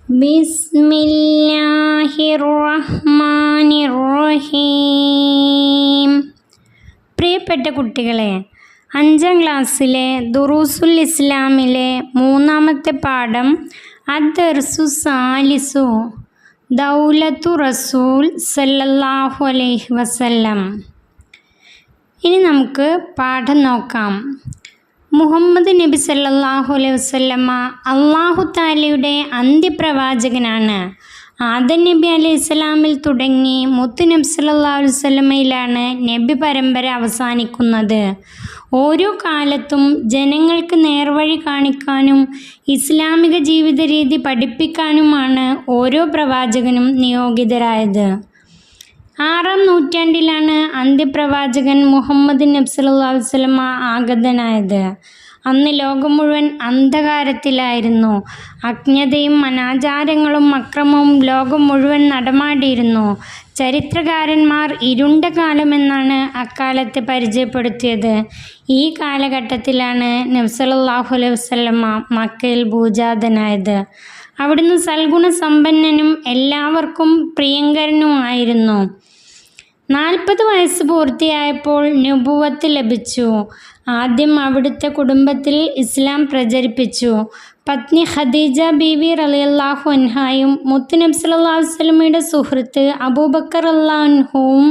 ബിസ്മില്ലാഹിർറഹ്മാനിർറഹീം. പ്രിയപ്പെട്ട കുട്ടികളെ, 5ാം ക്ലാസ്സിലെ ദുറൂസുൽ ഇസ്ലാമിലെ 3ാമത്തെ പാഠം അദ്ദർസു സാലിസു ദൗലത്തു റസൂൽ സല്ലല്ലാഹു അലൈഹി വസല്ലം. ഇനി നമുക്ക് പാഠം നോക്കാം. മുഹമ്മദ് നബി സല്ലല്ലാഹു അലൈഹി വസല്ലമ അല്ലാഹു തആലയുടെ അന്ത്യപ്രവാചകനാണ്. ആദം നബി അലൈഹി സ്വലാമിൽ തുടങ്ങി മുത്ത് നബി സല്ലല്ലാഹു അലൈഹി വസല്ലമയിലാണ് നബി പരമ്പര അവസാനിക്കുന്നത്. ഓരോ കാലത്തും ജനങ്ങൾക്ക് നേർവഴി കാണിക്കാനും ഇസ്ലാമിക ജീവിത രീതി പഠിപ്പിക്കാനുമാണ് ഓരോ പ്രവാചകനും നിയോഗിതരായത്. 6ാം നൂറ്റാണ്ടിലാണ് അന്ത്യപ്രവാചകൻ മുഹമ്മദ് നബി സല്ലല്ലാഹു അലൈഹി വസല്ലമ ആഗതനായത്. അന്ന് ലോകം മുഴുവൻ അന്ധകാരത്തിലായിരുന്നു. അജ്ഞതയും അനാചാരങ്ങളും അക്രമവും ലോകം മുഴുവൻ നടമാടിയിരുന്നു. ചരിത്രകാരന്മാർ ഇരുണ്ട കാലമെന്നാണ് അക്കാലത്തെ പരിചയപ്പെടുത്തിയത്. ഈ കാലഘട്ടത്തിലാണ് നബി സല്ലല്ലാഹു അലൈഹി വസല്ലമ മക്കയിൽ ഭൂജാതനായത്. അവിടുന്ന് സൽഗുണസമ്പന്നനും എല്ലാവർക്കും പ്രിയങ്കരനുമായിരുന്നു. 40 വയസ്സ് പൂർത്തിയായപ്പോൾ നുബുവത്ത് ലഭിച്ചു. ആദ്യം അവിടുത്തെ കുടുംബത്തിൽ ഇസ്ലാം പ്രചരിപ്പിച്ചു. പത്നി ഖദീജ ബീവി റളിയല്ലാഹു അൻഹായും മുത്ത് നബി സല്ലല്ലാഹു അലൈഹി വസല്ലമയുടെ സുഹൃത്ത് അബൂബക്കർ റളിയല്ലാഹു അൻഹുവും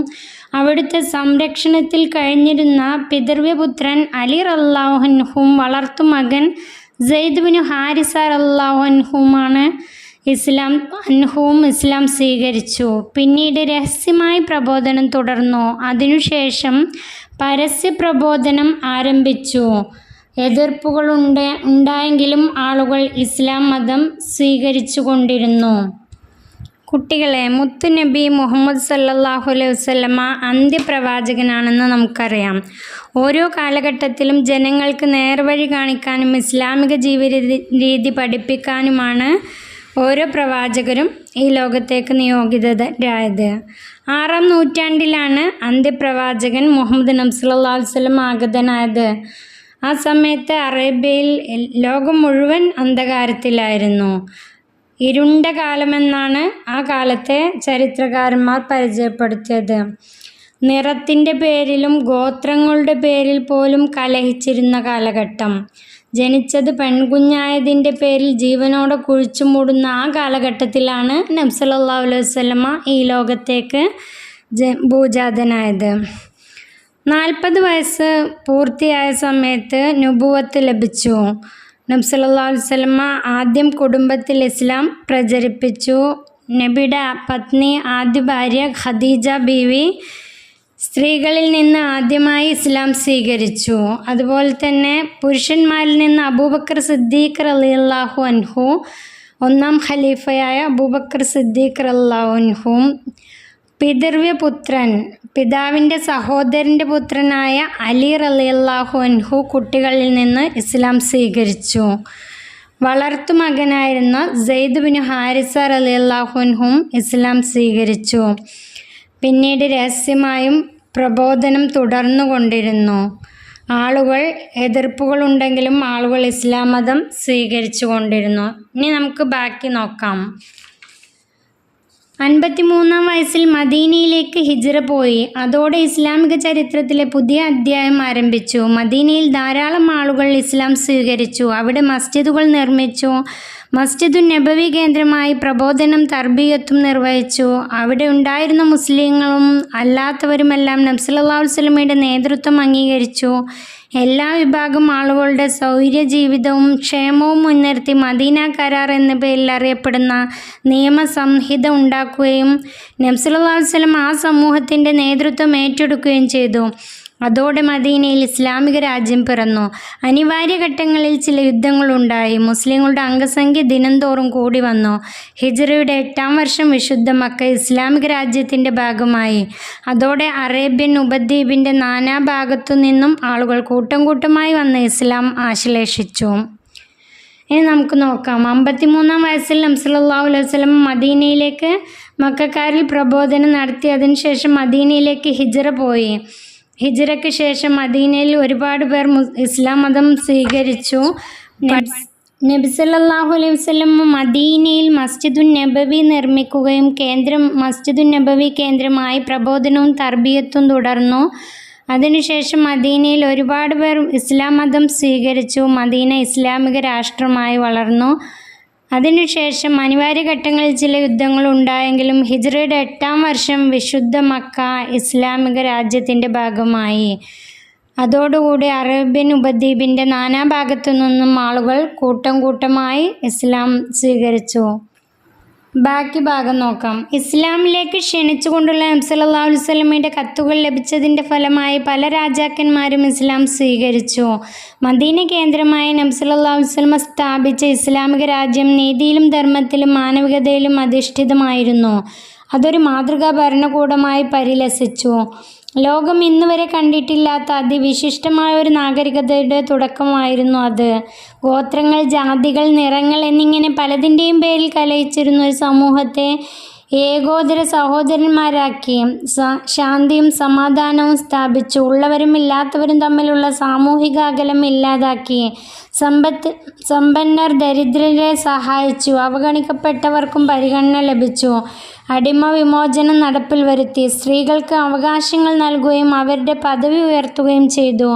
അവിടുത്തെ സംരക്ഷണത്തിൽ കഴിഞ്ഞിരുന്ന പിതൃവ്യപുത്രൻ അലി റളിയല്ലാഹു അൻഹുവും വളർത്തുമകൻ സെയ്ദ് ബിൻ ഹാരിസ റളിയല്ലാഹു അൻഹുവുമാണ് ഇസ്ലാം സ്വീകരിച്ചു. പിന്നീട് രഹസ്യമായി പ്രബോധനം തുടർന്നു. അതിനുശേഷം പരസ്യ പ്രബോധനം ആരംഭിച്ചു. ഉണ്ടായെങ്കിലും ആളുകൾ ഇസ്ലാം മതം സ്വീകരിച്ചു കൊണ്ടിരുന്നു. കുട്ടികളെ, മുത്തു നബി മുഹമ്മദ് സല്ലല്ലാഹു അലൈഹി വസല്ലമ അന്ത്യപ്രവാചകനാണെന്ന് നമുക്കറിയാം. ഓരോ കാലഘട്ടത്തിലും ജനങ്ങൾക്ക് നേർവഴി കാണിക്കാനും ഇസ്ലാമിക ജീവിത രീതി പഠിപ്പിക്കാനുമാണ് ഓരോ പ്രവാചകരും ഈ ലോകത്തേക്ക് നിയോഗിതരായത്. 6ാം നൂറ്റാണ്ടിലാണ് അന്ത്യപ്രവാചകൻ മുഹമ്മദ് നബി സല്ലല്ലാഹു അലൈഹി വസല്ലം ആഗതനായത്. ആ സമയത്ത് അറേബ്യയിൽ ലോകം മുഴുവൻ അന്ധകാരത്തിലായിരുന്നു. ഇരുണ്ട കാലമെന്നാണ് ആ കാലത്തെ ചരിത്രകാരന്മാർ പരിചയപ്പെടുത്തിയത്. നിറത്തിൻ്റെ പേരിലും ഗോത്രങ്ങളുടെ പേരിൽ പോലും കലഹിച്ചിരുന്ന കാലഘട്ടം. ജനിച്ചത് പെൺകുഞ്ഞായതിൻ്റെ പേരിൽ ജീവനോടെ കുഴിച്ചുമൂടുന്ന ആ കാലഘട്ടത്തിലാണ് നബി സല്ലല്ലാഹു അലൈഹി വസല്ലമ ഈ ലോകത്തേക്ക് ഭൂജാതനായത്. 40 വയസ്സ് പൂർത്തിയായ സമയത്ത് നുബുവത്ത് ലഭിച്ചു. നബി സല്ലല്ലാഹു അലൈഹി വസല്ലമ ആദ്യം കുടുംബത്തിൽ ഇസ്ലാം പ്രചരിപ്പിച്ചു. നബിയുടെ പത്നി ആദ്യ ഭാര്യ ഖദീജ ബീവി സ്ത്രീകളിൽ നിന്ന് ആദ്യമായി ഇസ്ലാം സ്വീകരിച്ചു. അതുപോലെ തന്നെ പുരുഷന്മാരിൽ നിന്ന് അബൂബക്കർ സിദ്ദീഖ് റളിയല്ലാഹു അൻഹു, 1ാം ഖലീഫയായ അബൂബക്കർ സിദ്ദീഖ് റളിയല്ലാഹു അൻഹുവും പിതാവിൻ്റെ സഹോദരൻ്റെ പുത്രനായ അലി റളിയല്ലാഹു അൻഹു കുട്ടികളിൽ നിന്ന് ഇസ്ലാം സ്വീകരിച്ചു. വളർത്തുമകനായിരുന്ന സെയ്ദ് ബിൻ ഹാരിസ റളിയല്ലാഹു അൻഹുവും ഇസ്ലാം സ്വീകരിച്ചു. പിന്നീട് രഹസ്യമായും പ്രബോധനം തുടർന്നുകൊണ്ടിരുന്നു. എതിർപ്പുകളുണ്ടെങ്കിലും ആളുകൾ ഇസ്ലാം മതം സ്വീകരിച്ചു കൊണ്ടിരുന്നു. ഇനി നമുക്ക് ബാക്കി നോക്കാം. 53ാം വയസ്സിൽ മദീനയിലേക്ക് ഹിജ്റ പോയി. അതോടെ ഇസ്ലാമിക ചരിത്രത്തിലെ പുതിയ അധ്യായം ആരംഭിച്ചു. മദീനയിൽ ധാരാളം ആളുകൾ ഇസ്ലാം സ്വീകരിച്ചു. അവിടെ മസ്ജിദുകൾ നിർമ്മിച്ചു. മസ്ജിദുൻ നബവി കേന്ദ്രമായി പ്രബോധനം തർബിയത്തും നിർവഹിച്ചു. അവിടെ ഉണ്ടായിരുന്ന മുസ്ലിങ്ങളും അല്ലാത്തവരുമെല്ലാം നബി സല്ലല്ലാഹു അലൈഹി വസല്ലമയുടെ നേതൃത്വം അംഗീകരിച്ചു. എല്ലാ വിഭാഗം ആളുകളുടെ സൗര്യ ജീവിതവും ക്ഷേമവും മുൻനിർത്തി മദീന കരാർ എന്ന പേരിൽ അറിയപ്പെടുന്ന നിയമസംഹിത ഉണ്ടാക്കുകയും നബി സല്ലല്ലാഹു അലൈഹി വസല്ലം ആ സമൂഹത്തിൻ്റെ നേതൃത്വം ഏറ്റെടുക്കുകയും ചെയ്തു. അതോടെ മദീനയിൽ ഇസ്ലാമിക രാജ്യം പിറന്നു. അനിവാര്യ ഘട്ടങ്ങളിൽ ചില യുദ്ധങ്ങളുണ്ടായി. മുസ്ലിങ്ങളുടെ അംഗസംഖ്യ ദിനംതോറും കൂടി വന്നു. ഹിജ്റയുടെ 8ാം വർഷം വിശുദ്ധ മക്ക ഇസ്ലാമിക രാജ്യത്തിൻ്റെ ഭാഗമായി. അതോടെ അറേബ്യൻ ഉപദ്വീപിൻ്റെ നാനാഭാഗത്തു നിന്നും ആളുകൾ കൂട്ടം കൂട്ടമായി വന്ന് ഇസ്ലാം ആശ്ലേഷിച്ചു. ഇനി നമുക്ക് നോക്കാം. 53ാം വയസ്സിൽ നബി സല്ലല്ലാഹു അലൈഹി വസല്ലം മദീനയിലേക്ക് മക്കക്കാരിൽ പ്രബോധനം നടത്തി. അതിനുശേഷം മദീനയിലേക്ക് ഹിജ്റ പോയി. ഹിജ്റയ്ക്ക് ശേഷം മദീനയിൽ ഒരുപാട് പേർ ഇസ്ലാം മതം സ്വീകരിച്ചു. നബി സല്ലല്ലാഹു അലൈഹി വസല്ലം മദീനയിൽ മസ്ജിദുൻ നബവി നിർമ്മിക്കുകയും മസ്ജിദുൻ നബവി കേന്ദ്രമായി പ്രബോധനവും തർബിയത്തും തുടർന്നു. അതിനുശേഷം മദീനയിൽ ഒരുപാട് പേർ ഇസ്ലാം മതം സ്വീകരിച്ചു. മദീന ഇസ്ലാമിക രാഷ്ട്രമായി വളർന്നു. അതിനുശേഷം അനിവാര്യ ഘട്ടങ്ങളിൽ ചില യുദ്ധങ്ങൾ ഉണ്ടായെങ്കിലും ഹിജ്റയുടെ 8-ാം വർഷം വിശുദ്ധ മക്ക ഇസ്ലാമിക രാജ്യത്തിൻ്റെ ഭാഗമായി. അതോടുകൂടി അറേബ്യൻ ഉപദ്വീപിൻ്റെ നാനാഭാഗത്തു നിന്നും ആളുകൾ കൂട്ടമായി ഇസ്ലാം സ്വീകരിച്ചു. ബാക്കി ഭാഗം നോക്കാം. ഇസ്ലാമിലേക്ക് ക്ഷണിച്ചുകൊണ്ടുള്ള നബി സല്ലല്ലാഹു അലൈഹി വസല്ലമയുടെ കത്തുകൾ ലഭിച്ചതിൻ്റെ ഫലമായി പല രാജാക്കന്മാരും ഇസ്ലാം സ്വീകരിച്ചു. മദീന കേന്ദ്രമായി നബി സല്ലല്ലാഹു അലൈഹി വസല്ലമ സ്ഥാപിച്ച ഇസ്ലാമിക രാജ്യം നീതിയിലും ധർമ്മത്തിലും മാനവികതയിലും അധിഷ്ഠിതമായിരുന്നു. അതൊരു മാതൃകാ ഭരണകൂടമായി പരിലസിച്ചു. ലോകം ഇന്നുവരെ കണ്ടിട്ടില്ലാത്ത അതിവിശിഷ്ടമായ ഒരു നാഗരികതയുടെ തുടക്കമായിരുന്നു അത്. ഗോത്രങ്ങൾ, ജാതികൾ, നിറങ്ങൾ എന്നിങ്ങനെ പലതിൻ്റെയും പേരിൽ കലഹിച്ചിരുന്ന ഒരു സമൂഹത്തെ ഏകോദര സഹോദരന്മാരാക്കി ശാന്തിയും സമാധാനവും സ്ഥാപിച്ചു. ഉള്ളവരും ഇല്ലാത്തവരും തമ്മിലുള്ള സാമൂഹിക അകലം ഇല്ലാതാക്കി. സമ്പന്നർ ദരിദ്രരെ സഹായിച്ചു. അവഗണിക്കപ്പെട്ടവർക്കും പരിഗണന ലഭിച്ചു. അടിമ വിമോചനം നടപ്പിൽ വരുത്തി. സ്ത്രീകൾക്ക് അവകാശങ്ങൾ നൽകുകയും അവരുടെ പദവി ഉയർത്തുകയും ചെയ്തു.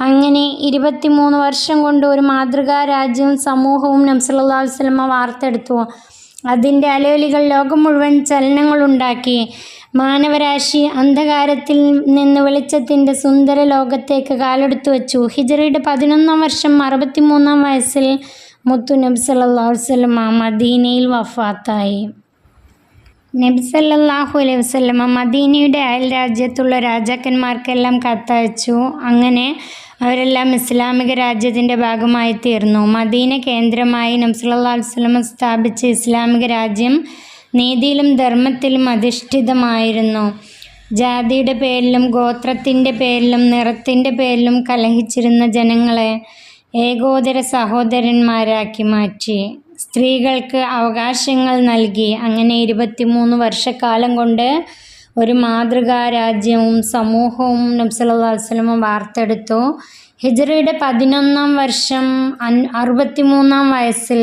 അങ്ങനെ 23 വർഷം കൊണ്ട് ഒരു മാതൃകാ രാജ്യവും സമൂഹവും നബി സല്ലല്ലാഹു അലൈഹി വസല്ലമ വാർത്തെടുത്തു. അതിൻ്റെ അലയൊലികൾ ലോകം മുഴുവൻ ചലനങ്ങളുണ്ടാക്കി. മാനവരാശി അന്ധകാരത്തിൽ നിന്ന് വെളിച്ചത്തിൻ്റെ സുന്ദര ലോകത്തേക്ക് കാലെടുത്തു വച്ചു. ഹിജ്റയുടെ 11-ാം വർഷം 63-ാം വയസ്സിൽ മുത്തു നബി സല്ലല്ലാഹു അലൈഹി വസല്ലമ മദീനയിൽ വഫാത്തായി. നബി സല്ലല്ലാഹു അലൈഹി വസല്ലമ മദീനയുടെ അയൽ രാജ്യത്തുള്ള രാജാക്കന്മാർക്കെല്ലാം കത്തയച്ചു. അങ്ങനെ അവരെല്ലാം ഇസ്ലാമിക രാജ്യത്തിൻ്റെ ഭാഗമായി തീർന്നു. മദീന കേന്ദ്രമായി നബി സല്ലല്ലാഹു അലൈഹി വസല്ലമ സ്ഥാപിച്ച ഇസ്ലാമിക രാജ്യം നീതിയിലും ധർമ്മത്തിലും അധിഷ്ഠിതമായിരുന്നു. ജാതിയുടെ പേരിലും ഗോത്രത്തിൻ്റെ പേരിലും നിറത്തിൻ്റെ പേരിലും കലഹിച്ചിരുന്ന ജനങ്ങളെ ഏകോദര സഹോദരന്മാരാക്കി മാറ്റി. സ്ത്രീകൾക്ക് അവകാശങ്ങൾ നൽകി. അങ്ങനെ 23 വർഷക്കാലം കൊണ്ട് ഒരു മാതൃകാ രാജ്യവും സമൂഹവും നബി സല്ലല്ലാഹു അലൈഹി വസല്ലമ വാർത്തെടുത്തു. ഹിജ്റയുടെ 11-ാം വർഷം 63-ാം വയസ്സിൽ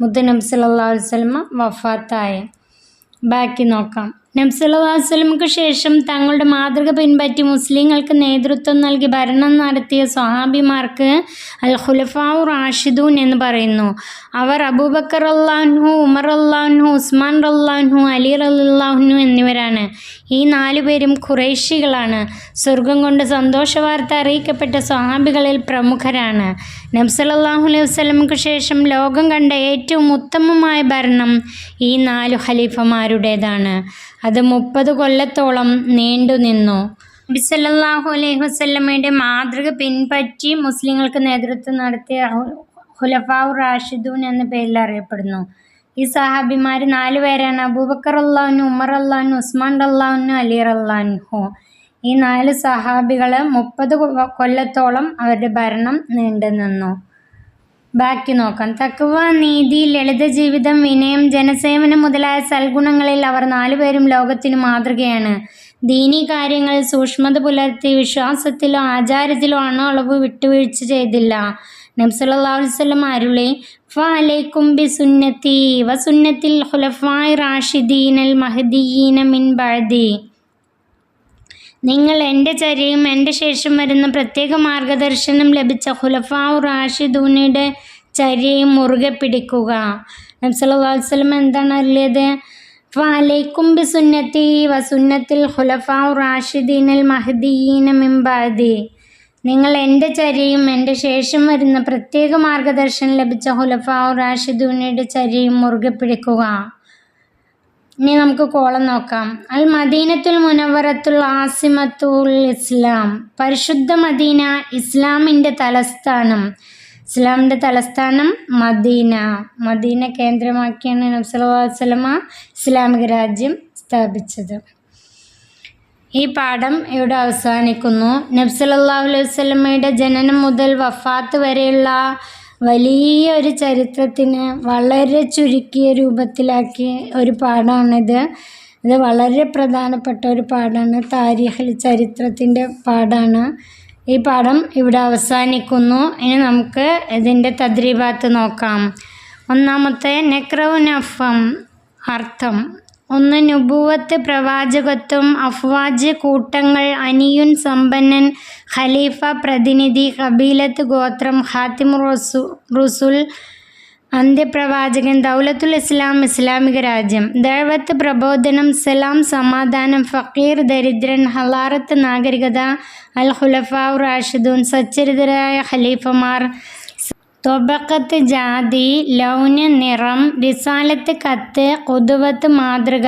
മുത്ത് നബി സല്ലല്ലാഹു അലൈഹി വസല്ലമ വഫാത്തായി. ബാക്കി നോക്കാം. നബി സല്ലല്ലാഹു അലൈഹി വസല്ലമയ്ക്ക് ശേഷം തങ്ങളുടെ മാതൃക പിൻപറ്റി മുസ്ലിങ്ങൾക്ക് നേതൃത്വം നൽകി ഭരണം നടത്തിയ സ്വഹാബിമാർക്ക് അൽ ഖുലഫാഉ റാഷിദൂൻ എന്ന് പറയുന്നു. അവർ അബൂബക്കർ റളിയല്ലാഹു അൻഹു, ഉമർ റളിയല്ലാഹു അൻഹു, ഉസ്മാൻ റളിയല്ലാഹു അൻഹു, അലി റളിയല്ലാഹു അൻഹു എന്നിവരാണ്. ഈ 4 പേരും ഖുറൈശികളാണ്. സ്വർഗം കൊണ്ട് സന്തോഷവാർത്ത അറിയിക്കപ്പെട്ട സ്വഹാബികളിൽ പ്രമുഖരാണ്. നബി സല്ലല്ലാഹു അലൈഹി വസല്ലമയ്ക്ക് ശേഷം ലോകം കണ്ട ഏറ്റവും ഉത്തമമായ ഭരണം ഈ 4 ഖലീഫമാരുടേതാണ്. അത് 30 കൊല്ലത്തോളം നീണ്ടുനിന്നു. നബി സല്ലല്ലാഹു അലൈഹി വസല്ലമയുടെ മാതൃക പിൻപറ്റി മുസ്ലിങ്ങൾക്ക് നേതൃത്വം നടത്തിയ ഖുലഫാഉ റാഷിദൂൻ എന്ന പേരിൽ അറിയപ്പെടുന്നു. ഈ സഹാബിമാർ 4 പേരാണ്. അബൂബക്കർ റളിയല്ലാഹു അൻഹു, ഉമർ റളിയല്ലാഹു അൻഹു, ഉസ്മാൻ റളിയല്ലാഹു അൻഹു, അലി റളിയല്ലാഹു അൻഹു. ഈ 4 സഹാബികൾ 30 കൊല്ലത്തോളം അവരുടെ ഭരണം നീണ്ടുനിന്നു. ബാക്കി നോക്കാം. തഖ്വ, നീതി, ലളിത ജീവിതം, വിനയം, ജനസേവനം മുതലായ സൽഗുണങ്ങളിൽ അവർ 4 പേരും ലോകത്തിന് മാതൃകയാണ്. ദീനീ കാര്യങ്ങളിൽ സൂക്ഷ്മത പുലർത്തി വിശ്വാസത്തിലോ ആചാരത്തിലോ അളവ് വിട്ടുവീഴ്ച ചെയ്തില്ല. നബി സല്ലല്ലാഹു അലൈഹി വസല്ലം അരുളി, ഫഅലൈക്കും ബിസുന്നതി വസുന്നത്തിൽ ഖുലഫാഇ റാഷിദീനൽ മഹ്ദിയീന മിൻ ബഅദി. നിങ്ങൾ എൻ്റെ ചര്യയും എൻ്റെ ശേഷം വരുന്ന പ്രത്യേക മാർഗദർശനം ലഭിച്ച ഖുലഫാഉ റാഷിദൂനയുടെ ചര്യയും മുറുകെ പിടിക്കുക. നബി സല്ലല്ലാഹു അലൈഹി വസല്ലം എന്താണ് അരുളിയത്? ഫഅലൈക്കും ബിസുന്നതി വസുന്നത്തിൽ ഖുലഫാഉ റാഷിദീനൽ മഹ്ദിയീന മിൻ ബഅദി. നിങ്ങൾ എൻ്റെ ചര്യയും എൻ്റെ ശേഷം വരുന്ന പ്രത്യേക മാർഗദർശനം ലഭിച്ച ഖുലഫാഉ റാഷിദൂനയുടെ ചര്യയും മുറുകെ പിടിക്കുക. ഇനി നമുക്ക് കോളം നോക്കാം. അൽ മദീനത്തുൽ മുനവ്വറത്തുൽ ആസിമത്തുൽ ഇസ്ലാം. പരിശുദ്ധ മദീന ഇസ്ലാമിൻ്റെ തലസ്ഥാനം. ഇസ്ലാമിൻ്റെ തലസ്ഥാനം മദീന. മദീന കേന്ദ്രമാക്കിയാണ് നബി സല്ലല്ലാഹു അലൈഹി വസല്ലമ ഇസ്ലാമിക രാജ്യം സ്ഥാപിച്ചത്. ഈ പാഠം ഇവിടെ അവസാനിക്കുന്നു. നബി സല്ലല്ലാഹു അലൈഹി വസല്ലമയുടെ ജനനം മുതൽ വഫാത്ത് വരെയുള്ള വലിയൊരു ചരിത്രത്തിന് വളരെ ചുരുക്കിയ രൂപത്തിലാക്കിയ ഒരു പാഠമാണിത്. ഇത് വളരെ പ്രധാനപ്പെട്ട ഒരു പാഠമാണ്. താരീഖിൽ ചരിത്രത്തിൻ്റെ പാഠമാണ്. ഈ പാഠം ഇവിടെ അവസാനിക്കുന്നു. ഇനി നമുക്ക് ഇതിൻ്റെ തദ്രീബാത്ത് നോക്കാം. ഒന്നാമത്തെ നക്റഉ നഫം അർത്ഥം. 1. നുബുവത്ത് പ്രവാചകത്വം, അഫ്വാജ് കൂട്ടങ്ങൾ, അനിയുൻ സമ്പന്നൻ, ഖലീഫ പ്രതിനിധി, ഖബീലത്ത് ഗോത്രം, ഖാത്തിമു റുസുൽ അന്ത്യപ്രവാചകൻ, ദൗലത്തുൽ ഇസ്ലാം ഇസ്ലാമിക രാജ്യം, ദഅവത്ത് പ്രബോധനം, സലാം സമാധാനം, ഫക്കീർ ദരിദ്രൻ, ഹലാറത്ത് നാഗരികത, അൽ ഖുലഫാഉ റാഷിദൂൻ സച്ചരിതരായ ഖലീഫമാർ, തൊബഖത്ത് ജാതി, ലൗന് നിറം, റിസാലത്ത് കത്ത്, ഖുദുവത്ത് മാതൃക,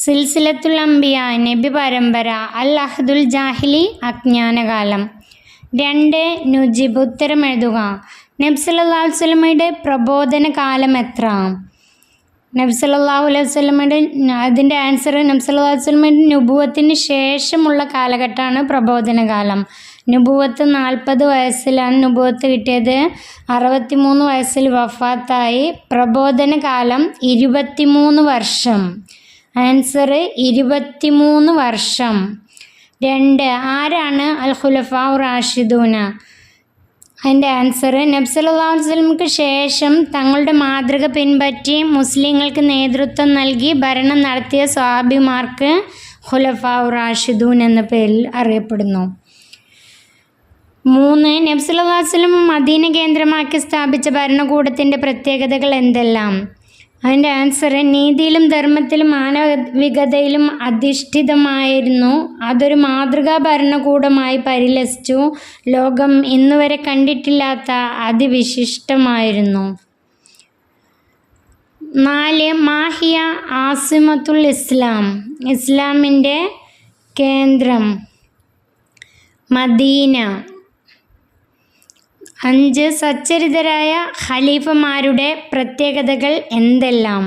സിൽസിലത്തുൽ അംബിയ നബി പരമ്പര, അൽ അഹ്ദുൽ ജാഹിലി അജ്ഞാനകാലം. 2. നുജിബ് ഉത്തരം എഴുതുക. നബി സല്ലല്ലാഹു അലൈഹി വസല്ലമയുടെ പ്രബോധന കാലം എത്ര? നബി സല്ലല്ലാഹു അലൈഹി വസല്ലമയുടെ അതിൻ്റെ ആൻസർ നബി സല്ലല്ലാഹു അലൈഹി വസല്ലമയുടെ നുബുവത്തിന് ശേഷമുള്ള കാലഘട്ടമാണ് പ്രബോധന കാലം. നുബുവത്ത് 40 വയസ്സിലാണ് നുബുവത്ത് കിട്ടിയത്. 63 വയസ്സിൽ വഫാത്തായി. പ്രബോധന കാലം 23 വർഷം. ആൻസർ 23 വർഷം. 2. ആരാണ് അൽ ഖുലഫാഉ റാഷിദൂന? അതിൻ്റെ ആൻസർ നബി സല്ലല്ലാഹു അലൈഹി വസല്ലമക്ക് ശേഷം തങ്ങളുടെ മാതൃക പിൻപറ്റി മുസ്ലിങ്ങൾക്ക് നേതൃത്വം നൽകി ഭരണം നടത്തിയ സ്വഹാബിമാർക്ക് ഖുലഫാഉ റാഷിദൂൻ എന്ന പേരിൽ അറിയപ്പെടുന്നു. 3. നബി സല്ലല്ലാഹു അലൈഹി വസല്ലം മദീന കേന്ദ്രമാക്കി സ്ഥാപിച്ച ഭരണകൂടത്തിൻ്റെ പ്രത്യേകതകൾ എന്തെല്ലാം? അതിൻ്റെ ആൻസർ നീതിയിലും ധർമ്മത്തിലും മാനവികതയിലും അധിഷ്ഠിതമായിരുന്നു. അതൊരു മാതൃകാ ഭരണകൂടമായി പരിലസിച്ചു. ലോകം ഇന്നുവരെ കണ്ടിട്ടില്ലാത്ത അതിവിശിഷ്ടമായിരുന്നു. 4. മാഹിയ ആസിമത്തുൽ ഇസ്ലാം ഇസ്ലാമിൻ്റെ കേന്ദ്രം മദീന. 5. സച്ചരിതരായ ഖലീഫമാരുടെ പ്രത്യേകതകൾ എന്തെല്ലാം?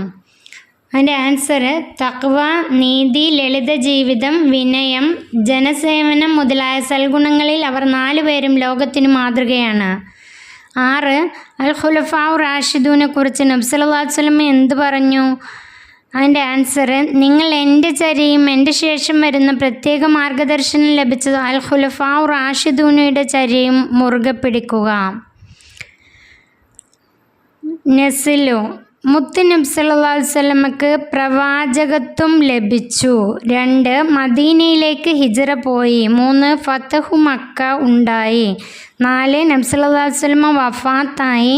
അതിൻ്റെ ആൻസർ തഖ്വ, നീതി, ലളിത ജീവിതം, വിനയം, ജനസേവനം മുതലായ സൽഗുണങ്ങളിൽ അവർ 4 പേരും ലോകത്തിന് മാതൃകയാണ്. 6. അൽ ഖുലഫാഉ റാഷിദൂനെ കുറിച്ച് നബി സല്ലല്ലാഹു അലൈഹി വസല്ലം എന്ത് പറഞ്ഞു? അതിൻ്റെ ആൻസർ നിങ്ങൾ എൻ്റെ ചര്യയും എൻ്റെ ശേഷം വരുന്ന പ്രത്യേക മാർഗദർശനം ലഭിച്ചത് അൽ ഖുലഫാഉ റാഷിദൂനയുടെ ചര്യയും മുറുകെ പിടിക്കുക. നസ്ലു മുത്ത് നബി സല്ലല്ലാഹു അലൈഹി വസല്ലമക്ക് പ്രവാചകത്വം ലഭിച്ചു. 2. മദീനയിലേക്ക് ഹിജ്റ പോയി. 3. ഫതഹു മക്ക ഉണ്ടായി. 4. നബി സല്ലല്ലാഹു അലൈഹി വസല്ലമ വഫാത്തായി.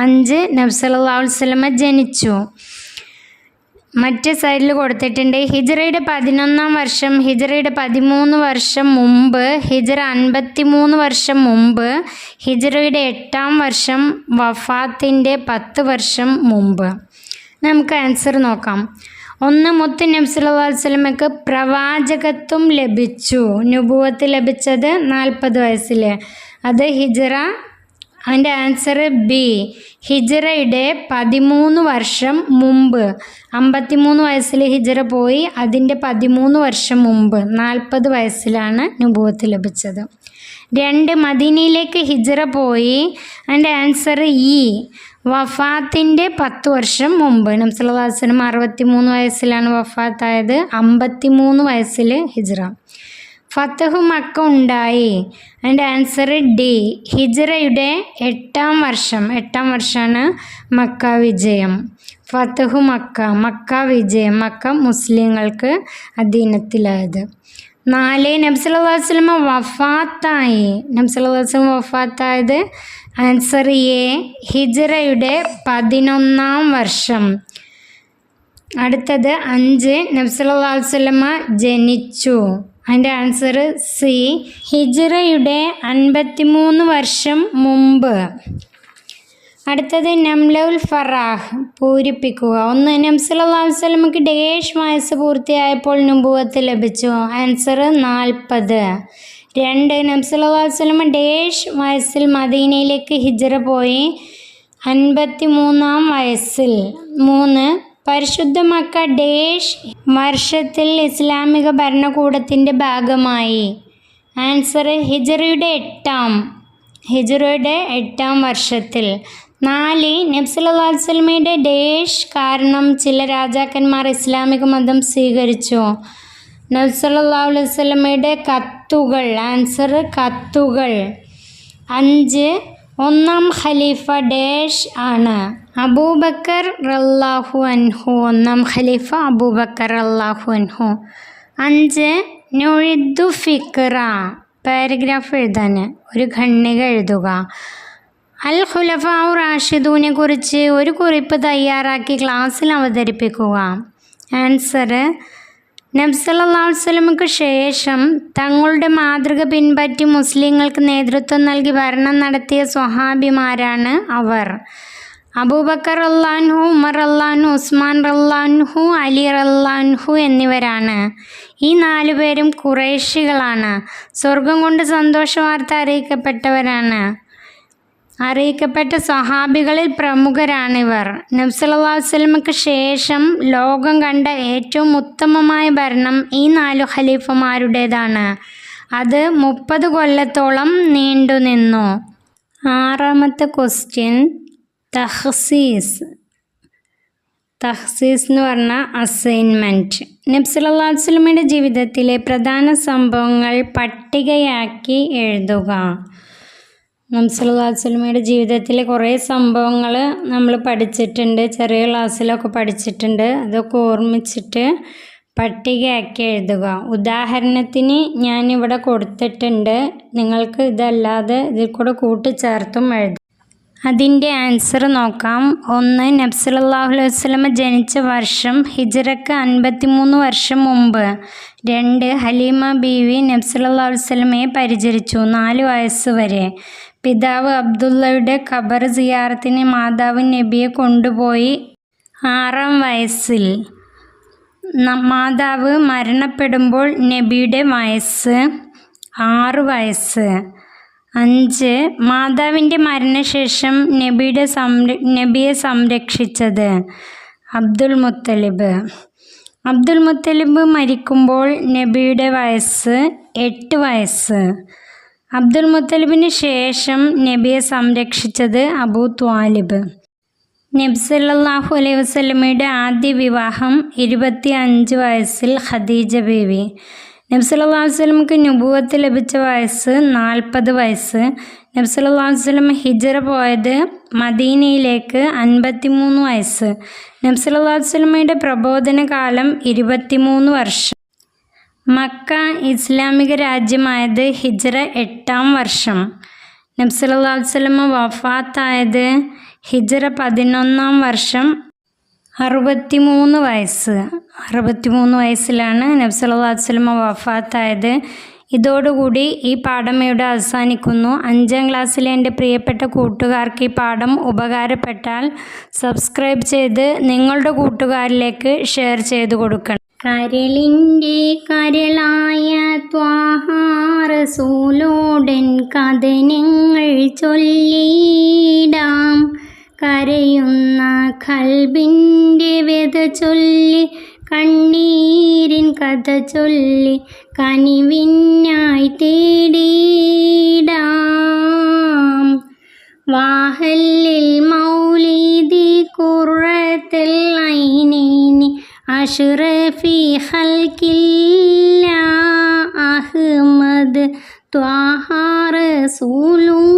5. നബി സല്ലല്ലാഹു അലൈഹി വസല്ലമ ജനിച്ചു. മറ്റ് സൈഡിൽ കൊടുത്തിട്ടുണ്ട്. ഹിജ്റയുടെ 11-ാം വർഷം, ഹിജ്റയുടെ 13 വർഷം മുമ്പ്, ഹിജ്റ 53 വർഷം മുമ്പ്, ഹിജ്റയുടെ 8-ാം വർഷം, വഫാത്തിൻ്റെ 10 വർഷം മുമ്പ്. നമുക്ക് ആൻസർ നോക്കാം. 1. മുത്ത് നബി സല്ലല്ലാഹു അലൈഹി വസല്ലമക്ക് പ്രവാചകത്വം ലഭിച്ചു. നുബുവത്ത് ലഭിച്ചത് 40 വയസ്സിൽ. അത് ഹിജ്റ. അതിൻ്റെ ആൻസർ ബി. ഹിജ്റയുടെ 13 വർഷം മുമ്പ്. 53 വയസ്സിൽ ഹിജ്റ പോയി. അതിൻ്റെ 13 വർഷം മുമ്പ് 40 വയസ്സിലാണ് നുബുവത്ത് ലഭിച്ചത്. 2. മദീനയിലേക്ക് ഹിജ്റ പോയി. അതിൻ്റെ ആൻസർ ഇ. വഫാത്തിൻ്റെ 10 വർഷം മുമ്പ്. നബി സല്ലല്ലാഹു അലൈഹി വസല്ലം 63 വയസ്സിലാണ് വഫാത്തായത്. 53 വയസ്സിൽ ഹിജ്റ. ഫതഹു മക്ക ഉണ്ടായി. അതിൻ്റെ ആൻസർ ഡി. ഹിജ്റയുടെ 8-ാം വർഷം. 8-ാം വർഷമാണ് മക്ക വിജയം. ഫതഹു മക്ക, മക്ക വിജയം, മക്ക മുസ്ലിങ്ങൾക്ക് അധീനത്തിലായത്. 4. നബി സല്ലല്ലാഹു അലൈഹി വസല്ലം വഫാത്തായി. നബി സല്ലല്ലാഹു അലൈഹി വസല്ലം വഫാത്തായത് ആൻസർ എ. ഹിജ്റയുടെ 11-ാം വർഷം. അടുത്തത് 5. നബി സല്ലല്ലാഹു അലൈഹി വസല്ലം ജനിച്ചു. അതിൻ്റെ ആൻസർ സി. ഹിജ്റയുടെ 53 വർഷം മുമ്പ്. അടുത്തത് നംലഉൽ ഫറാഹ് പൂരിപ്പിക്കുക. 1. നബി സല്ലല്ലാഹു അലൈഹി വസല്ലമക്ക് ഡേഷ് വയസ്സ് പൂർത്തിയായപ്പോൾ നുബുവത്ത് ലഭിച്ചു. ആൻസർ 40. 2. നബി സല്ലല്ലാഹു അലൈഹി വസല്ലം ഡേഷ് വയസ്സിൽ മദീനയിലേക്ക് ഹിജ്റ പോയി. 53-ാം വയസ്സിൽ. 3. പരിശുദ്ധ മക്ക ഡേഷ് വർഷത്തിൽ ഇസ്ലാമിക ഭരണകൂടത്തിൻ്റെ ഭാഗമായി. ആൻസർ ഹിജ്റയുടെ 8-ാം വർഷത്തിൽ. 4. നബി സല്ലല്ലാഹു അലൈഹി വസല്ലമയുടെ ഡേഷ് കാരണം ചില രാജാക്കന്മാർ ഇസ്ലാമിക മതം സ്വീകരിച്ചു. നബി സല്ലല്ലാഹു അലൈഹി വസല്ലമയുടെ കത്തുകൾ. ആൻസർ കത്തുകൾ. 5. ഒന്നാം ഖലീഫ ഡാഷ് ആണ്. അബൂബക്കർ റളിയല്ലാഹു അൻഹു. ഒന്നാം ഖലീഫ അബൂബക്കർ റളിയല്ലാഹു അൻഹു. 5. നുഇദ്ദു ഫിക്റ. പാരഗ്രാഫ് എഴുതാൻ ഒരു ഖണ്ഡിക എഴുതുക. അൽ ഖുലഫാഉ റാഷിദൂനെ കുറിച്ച് ഒരു കുറിപ്പ് തയ്യാറാക്കി ക്ലാസ്സിൽ അവതരിപ്പിക്കുക. ആൻസർ നബി സല്ലല്ലാഹു അലൈഹി വസല്ലമയ്ക്ക് ശേഷം തങ്ങളുടെ മാതൃക പിൻപറ്റി മുസ്ലിങ്ങൾക്ക് നേതൃത്വം നൽകി ഭരണം നടത്തിയ സ്വഹാബിമാരാണ് അവർ. അബൂബക്കർ റളിയല്ലാഹു അൻഹു, ഉമർ റളിയല്ലാഹു അൻഹു, ഉസ്മാൻ റളിയല്ലാഹു അൻഹു, അലി റളിയല്ലാഹു അൻഹു എന്നിവരാണ്. ഈ 4 പേരും ഖുറൈശികളാണ്. സ്വർഗം കൊണ്ട് സന്തോഷവാർത്ത അറിയിക്കപ്പെട്ട സ്വഹാബികളിൽ പ്രമുഖരാണിവർ. നബി സല്ലല്ലാഹു അലൈഹി വസല്ലമയ്ക്ക് ശേഷം ലോകം കണ്ട ഏറ്റവും ഉത്തമമായ ഭരണം ഈ 4 ഖലീഫമാരുടേതാണ്. അത് 30 കൊല്ലത്തോളം നീണ്ടുനിന്നു. 6ാമത്തെ ക്വസ്റ്റ്യൻ, തഖ്സീസ് എന്ന് പറഞ്ഞാൽ അസൈൻമെൻറ്റ്. നബി സല്ലല്ലാഹു അലൈഹി വസല്ലമയുടെ ജീവിതത്തിലെ പ്രധാന സംഭവങ്ങൾ പട്ടികയാക്കി എഴുതുക. നബി സല്ലല്ലാഹു അലൈഹി വസല്ലമയുടെ ജീവിതത്തിലെ കുറേ സംഭവങ്ങൾ നമ്മൾ പഠിച്ചിട്ടുണ്ട്, ചെറിയ ക്ലാസ്സിലൊക്കെ പഠിച്ചിട്ടുണ്ട്. അതൊക്കെ ഓർമ്മിച്ചിട്ട് പട്ടികയാക്കി എഴുതുക. ഉദാഹരണത്തിന് ഞാനിവിടെ കൊടുത്തിട്ടുണ്ട്. നിങ്ങൾക്ക് ഇതല്ലാതെ ഇതിൽ കൂടെ കൂട്ടിച്ചേർത്തും എഴുതാം. അതിൻ്റെ ആൻസർ നോക്കാം. 1. നബി സല്ലല്ലാഹു അലൈഹി വസല്ലമ ജനിച്ച വർഷം ഹിജ്റക്ക് 53 വർഷം മുമ്പ്. 2. ഹലീമ ബീവി നബി സല്ലല്ലാഹു അലൈഹി വസല്ലമയെ പരിചരിച്ചു 4 വയസ്സ് വരെ. പിതാവ് അബ്ദുള്ളയുടെ ഖബർ സിയാറത്തിന് മാതാവ് നബിയെ കൊണ്ടുപോയി 6ാം വയസ്സിൽ. മാതാവ് മരണപ്പെടുമ്പോൾ നബിയുടെ വയസ്സ് 6 വയസ്സ്. 5. മാതാവിൻ്റെ മരണശേഷം നബിയെ സംരക്ഷിച്ചത് അബ്ദുൽ മുത്തലിബ് മരിക്കുമ്പോൾ നബിയുടെ വയസ്സ് 8 വയസ്സ്. അബ്ദുൽ മുത്തലിബിന് ശേഷം നബിയെ സംരക്ഷിച്ചത് അബൂ ത്വാലിബ്. നബി സല്ലല്ലാഹു അലൈഹി വസല്ലമയുടെ ആദ്യ വിവാഹം 25 വയസ്സിൽ ഖദീജ ബീവി. നബി സല്ലല്ലാഹു അലൈഹി വസല്ലമയ്ക്ക് നുബുവത്ത് ലഭിച്ച വയസ്സ് 40 വയസ്സ്. നബി സല്ലല്ലാഹു അലൈഹി വസല്ലം ഹിജ്റ പോയത് മദീനയിലേക്ക് 53 വയസ്സ്. നബി സല്ലല്ലാഹു അലൈഹി വസല്ലമയുടെ പ്രബോധന കാലം 23 വർഷം. മക്ക ഇസ്ലാമിക രാജ്യമായത് ഹിജ്റ 8ാം വർഷം. നബി സല്ലല്ലാഹു അലൈഹി വസല്ലമ വഫാത്തായത് ഹിജ്റ 11ാം വർഷം 63 വയസ്സ്. 63 വയസ്സിലാണ് നബി സല്ലല്ലാഹു അലൈഹി വസല്ലമ വഫാത്തായത്. ഇതോടുകൂടി ഈ പാഠം ഇവിടെ അവസാനിക്കുന്നു. 5ാം ക്ലാസ്സിലെ എൻ്റെ പ്രിയപ്പെട്ട കൂട്ടുകാർക്ക് ഈ പാഠം ഉപകാരപ്പെട്ടാൽ സബ്സ്ക്രൈബ് ചെയ്ത് നിങ്ങളുടെ കൂട്ടുകാരിലേക്ക് ഷെയർ ചെയ്ത് കൊടുക്കണം. കരളിൻ്റെ കരളായ ത്വാഹ റസൂലോടൻ കഥനങ്ങൾ ചൊല്ലിടാം. കരയുന്ന ഖൽബിൻ്റെ വ്യഥ ചൊല്ലി കണ്ണീരിൻ കഥ ചൊല്ലി കനിവിനായി തേടിടാം. വാഹല്ലിൽ മൗലിദി ഖുറത്തുൽ ഐനൈനി അഷ്റഫി ഖൽഖില്ല അഹ്മദ് ത്വാഹ റസൂലുള്ളാഹ്.